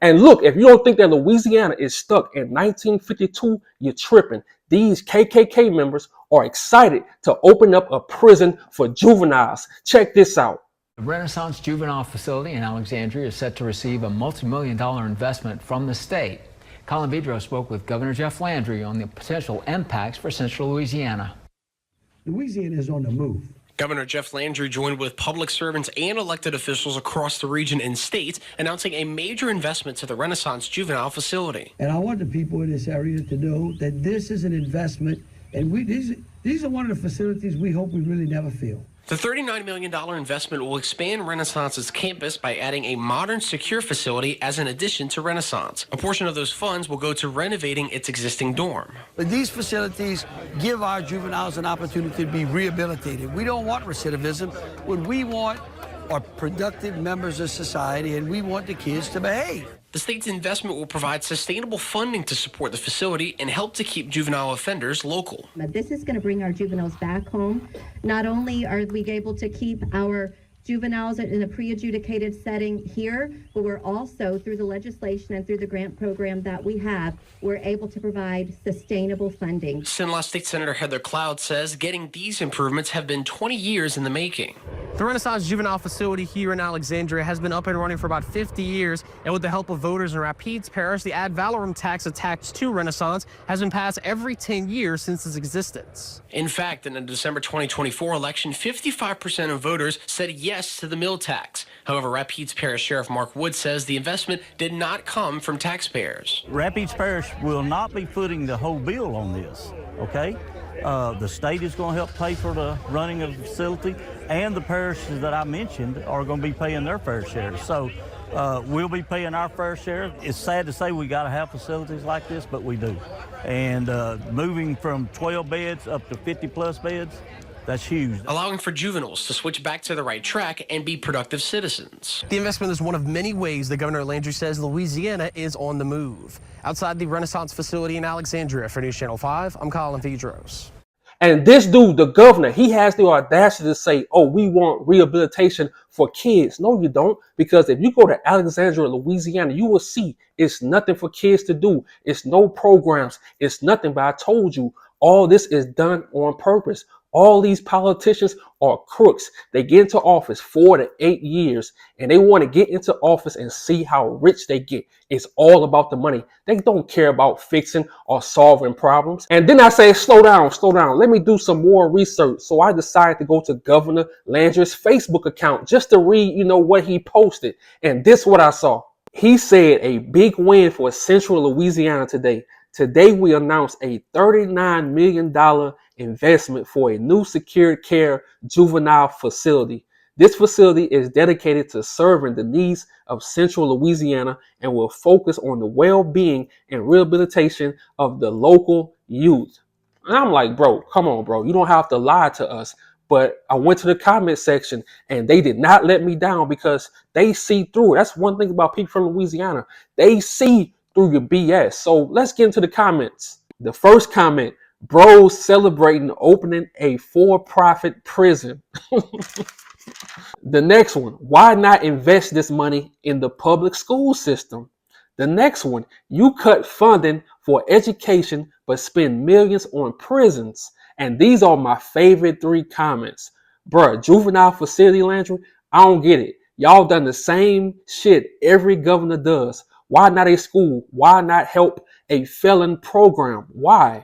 And look, if you don't think that Louisiana is stuck in 1952, you're tripping. These KKK members are excited to open up a prison for juveniles. Check this out. The Renaissance Juvenile Facility in Alexandria is set to receive a multi-million-dollar investment from the state. Colin Vidro spoke with Governor Jeff Landry on the potential impacts for Central Louisiana. Louisiana is on the move. Governor Jeff Landry joined with public servants and elected officials across the region and state, announcing a major investment to the Renaissance Juvenile Facility. And I want the people in this area to know that this is an investment, and these are one of the facilities we hope we really never feel. The $39 million investment will expand Renaissance's campus by adding a modern, secure facility as an addition to Renaissance. A portion of those funds will go to renovating its existing dorm. But these facilities give our juveniles an opportunity to be rehabilitated. We don't want recidivism. What we want are productive members of society, and we want the kids to behave. The state's investment will provide sustainable funding to support the facility and help to keep juvenile offenders local. This is going to bring our juveniles back home. Not only are we able to keep our juveniles in a pre-adjudicated setting here, but we're also, through the legislation and through the grant program that we have, we're able to provide sustainable funding. Sinaloa State Senator Heather Cloud says getting these improvements have been 20 years in the making. The Renaissance Juvenile Facility here in Alexandria has been up and running for about 50 years, and with the help of voters in Rapides Parish, the ad valorem tax attached to Renaissance has been passed every 10 years since its existence. In fact, in the December 2024 election, 55% of voters said yes to the mill tax. However, Rapides Parish Sheriff Mark Wood says the investment did not come from taxpayers. Rapides Parish will not be footing the whole bill on this, okay? The state is going to help pay for the running of the facility, and the parishes that I mentioned are going to be paying their fair share. So we'll be paying our fair share. It's sad to say we got to have facilities like this, but we do. And moving from 12 beds up to 50-plus beds, that's huge. Allowing for juveniles to switch back to the right track and be productive citizens. The investment is one of many ways that Governor Landry says Louisiana is on the move. Outside the Renaissance facility in Alexandria, for News Channel 5, I'm Colin Vidros. And this dude, the governor, he has the audacity to say, oh, we want rehabilitation for kids. No, you don't. Because if you go to Alexandria, Louisiana, you will see it's nothing for kids to do. It's no programs. It's nothing. But I told you, all this is done on purpose. All these politicians are crooks. They get into office 4 to 8 years and they want to get into office and see how rich they get. It's all about the money. They don't care about fixing or solving problems. And then I say, slow down. Let me do some more research. So I decided to go to Governor Landry's Facebook account just to read, what he posted. And this is what I saw. He said a big win for Central Louisiana today. Today, we announced a $39 million investment for a new secured care juvenile facility. This facility is dedicated to serving the needs of Central Louisiana and will focus on the well-being and rehabilitation of the local youth. And I'm like, bro, come on, bro. You don't have to lie to us. But I went to the comment section and they did not let me down because they see through it. That's one thing about people from Louisiana. They see through your BS. So let's get into the comments. The first comment, bros celebrating opening a for-profit prison. The next one, why not invest this money in the public school system? The next one, you cut funding for education but spend millions on prisons. And these are my favorite 3 comments. Bruh, juvenile facility, Landry, I don't get it. Y'all done the same shit every governor does. Why not a school? Why not help a felon program? Why?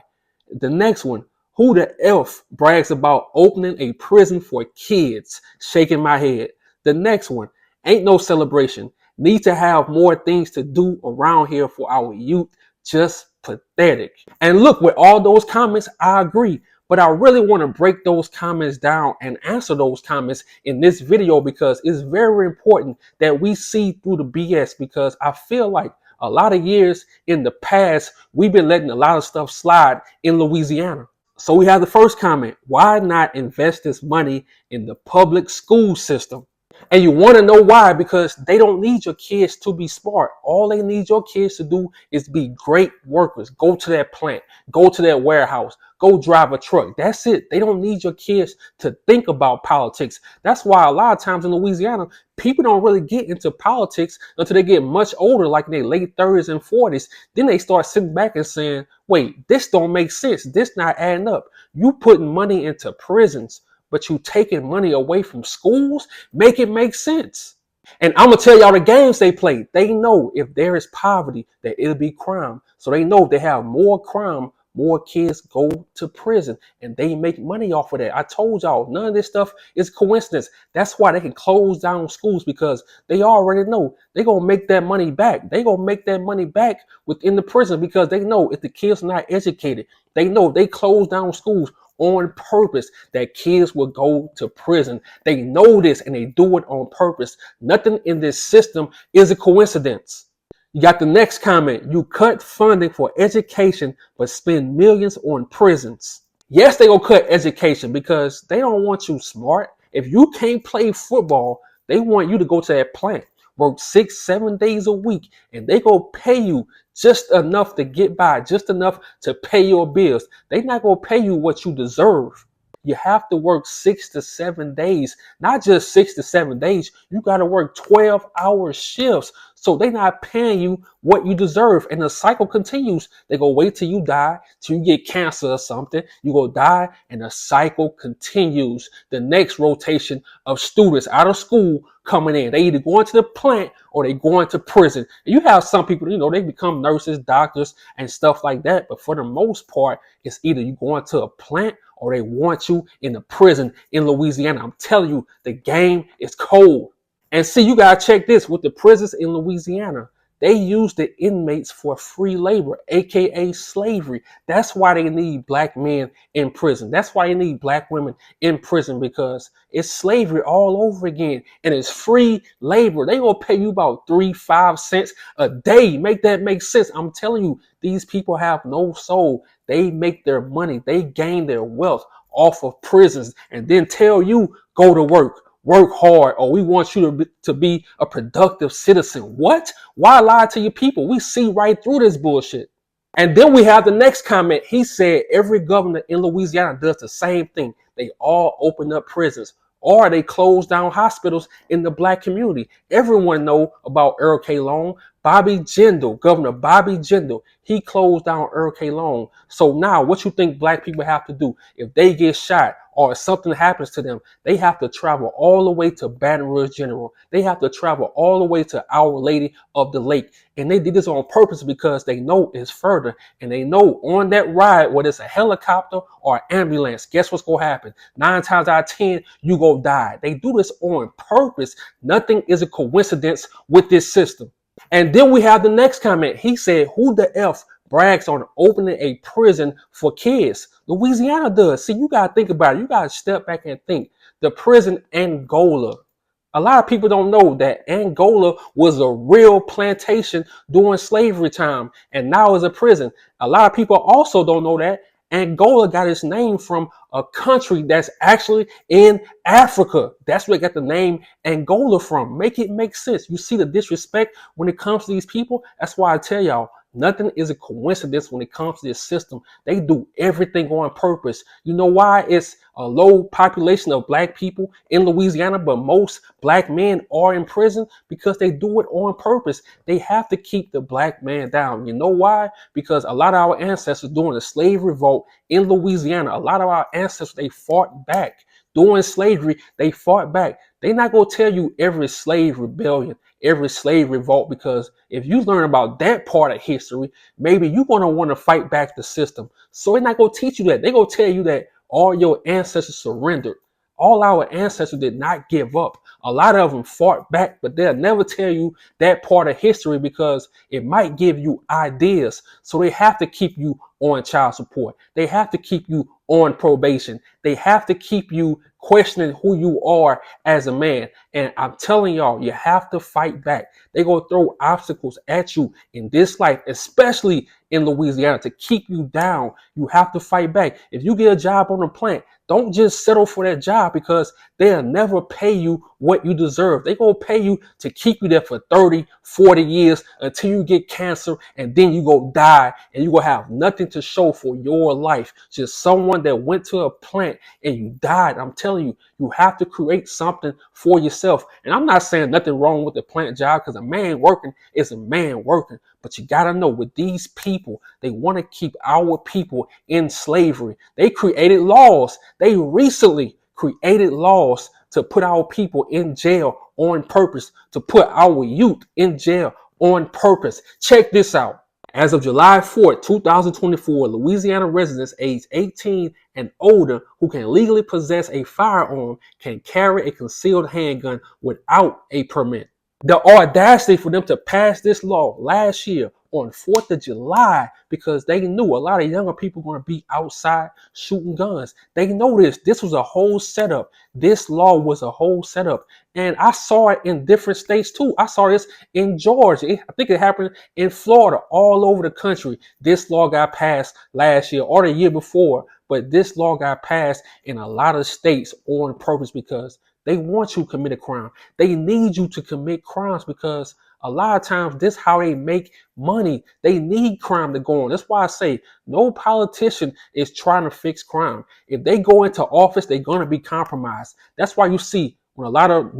The next one, who the F brags about opening a prison for kids? Shaking my head. The next one, ain't no celebration. Need to have more things to do around here for our youth. Just pathetic. And look, with all those comments, I agree. But I really want to break those comments down and answer those comments in this video because it's very important that we see through the BS, because I feel like a lot of years in the past, we've been letting a lot of stuff slide in Louisiana. So we have the first comment. Why not invest this money in the public school system? And you want to know why? Because they don't need your kids to be smart. All they need your kids to do is be great workers. Go to that plant, go to that warehouse, go drive a truck. That's it. They don't need your kids to think about politics. That's why a lot of times in Louisiana, people don't really get into politics until they get much older, like in their late 30s and 40s. Then they start sitting back and saying, wait, this don't make sense. This not adding up. You putting money into prisons, but you taking money away from schools. Make it make sense. And I'm gonna tell y'all the games they play. They know if there is poverty, that it'll be crime. So they know if they have more crime, more kids go to prison, and they make money off of that. I told y'all, none of this stuff is coincidence. That's why they can close down schools, because they already know they're gonna make that money back. They gonna make that money back within the prison, because they know if the kids are not educated, they know if they close down schools on purpose, that kids will go to prison. They know this and they do it on purpose. Nothing in this system is a coincidence. You got the next comment. You cut funding for education, but spend millions on prisons. Yes, they gonna cut education because they don't want you smart. If you can't play football, they want you to go to that plant, work 6-7 days a week, and they gonna pay you just enough to get by, just enough to pay your bills. They not gonna pay you what you deserve. You have to work 6 to 7 days, not just 6 to 7 days. You got to work 12-hour shifts. So they're not paying you what you deserve. And the cycle continues. They go wait till you die, till you get cancer or something. You go die, and the cycle continues. The next rotation of students out of school coming in. They either going to the plant or they going to prison. And you have some people, they become nurses, doctors, and stuff like that. But for the most part, it's either you going to a plant or they want you in the prison in Louisiana. I'm telling you, the game is cold. And see, you got to check this with the prisons in Louisiana. They use the inmates for free labor, aka slavery. That's why they need black men in prison. That's why they need black women in prison, because it's slavery all over again. And it's free labor. They gonna pay you about 3-5 cents a day. Make that make sense. I'm telling you, these people have no soul. They make their money. They gain their wealth off of prisons, and then tell you, go to work. Work hard, or we want you to be a productive citizen. What? Why lie to your people? We see right through this bullshit. And then we have the next comment. He said every governor in Louisiana does the same thing. They all open up prisons, or they close down hospitals in the black community. Everyone know about Earl K. Long. Bobby Jindal, Governor Bobby Jindal, he closed down Earl K. Long. So now what you think black people have to do? If they get shot or if something happens to them, they have to travel all the way to Baton Rouge General. They have to travel all the way to Our Lady of the Lake. And they did this on purpose because they know it's further. And they know on that ride, whether it's a helicopter or an ambulance, guess what's going to happen? 9 times out of 10, you go die. They do this on purpose. Nothing is a coincidence with this system. And then we have the next comment. He said, who the F brags on opening a prison for kids? Louisiana does. See, you got to think about it. You got to step back and think. The prison Angola. A lot of people don't know that Angola was a real plantation during slavery time, and now is a prison. A lot of people also don't know that Angola got its name from a country that's actually in Africa. That's where it got the name Angola from. Make it make sense. You see the disrespect when it comes to these people? That's why I tell y'all, nothing is a coincidence when it comes to this system. They do everything on purpose. You know why it's a low population of black people in Louisiana, but most black men are in prison? Because they do it on purpose. They have to keep the black man down. You know why? Because a lot of our ancestors during the slave revolt in Louisiana, a lot of our ancestors, they fought back. During slavery, they fought back. They're not going to tell you every slave rebellion, every slave revolt, because if you learn about that part of history, maybe you're going to want to fight back the system. So they're not going to teach you that. They're going to tell you that all your ancestors surrendered. All our ancestors did not give up. A lot of them fought back, but they'll never tell you that part of history because it might give you ideas. So they have to keep you on child support. They have to keep you on probation. They have to keep you questioning who you are as a man. And I'm telling y'all, you have to fight back. They're going to throw obstacles at you in this life, especially in Louisiana, to keep you down. You have to fight back. If you get a job on a plant, don't just settle for that job, because they'll never pay you what you deserve. They're going to pay you to keep you there for 30, 40 years until you get cancer, and then you go die, and you will have nothing to show for your life. Just someone that went to a plant and you died. I'm telling you, you have to create something for yourself. And I'm not saying nothing wrong with the plant job, because a man working is a man working. But you got to know, with these people, they want to keep our people in slavery. They created laws. They recently created laws to put our people in jail on purpose, to put our youth in jail on purpose. Check this out. As of July 4th, 2024, Louisiana residents aged 18 and older who can legally possess a firearm can carry a concealed handgun without a permit. The audacity for them to pass this law last year on 4th of July, because they knew a lot of younger people were going to be outside shooting guns. They know this. This was a whole setup. This law was a whole setup. And I saw it in different states too. I saw this in Georgia. I think it happened in Florida, all over the country. This law got passed last year or the year before. But this law got passed in a lot of states on purpose, because they want you to commit a crime. They need you to commit crimes, because a lot of times this is how they make money. They need crime to go on. That's why I say no politician is trying to fix crime. If they go into office, they're going to be compromised. That's why you see when a lot of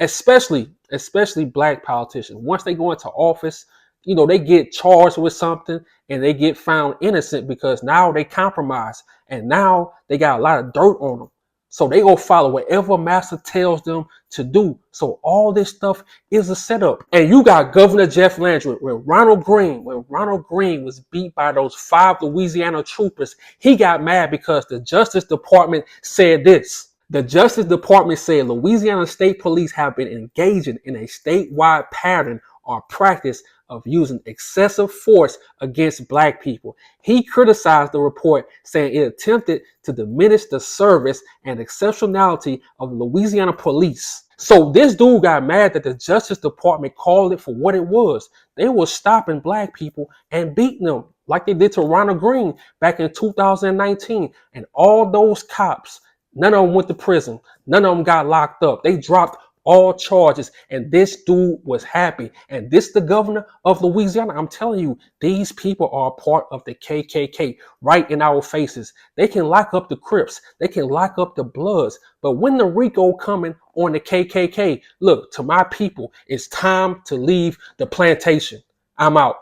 especially black politicians, once they go into office, you know, they get charged with something and they get found innocent, because now they compromise and now they got a lot of dirt on them. So they go follow whatever master tells them to do. So all this stuff is a setup. And you got Governor Jeff Landry, when Ronald Green was beat by those 5 Louisiana troopers, he got mad because the Justice Department said this. The Justice Department said Louisiana State Police have been engaging in a statewide pattern or practice of using excessive force against black people. He criticized the report, saying it attempted to diminish the service and exceptionality of Louisiana police. So this dude got mad that the Justice Department called it for what it was. They were stopping black people and beating them like they did to Ronald Green back in 2019. And all those cops, none of them went to prison. None of them got locked up. They dropped all charges, and this dude was happy. And this the governor of Louisiana. I'm telling you, these people are a part of the KKK right in our faces. They can lock up the Crips, they can lock up the Bloods, but when the RICO coming on the KKK, look, to my people, it's time to leave the plantation. I'm out.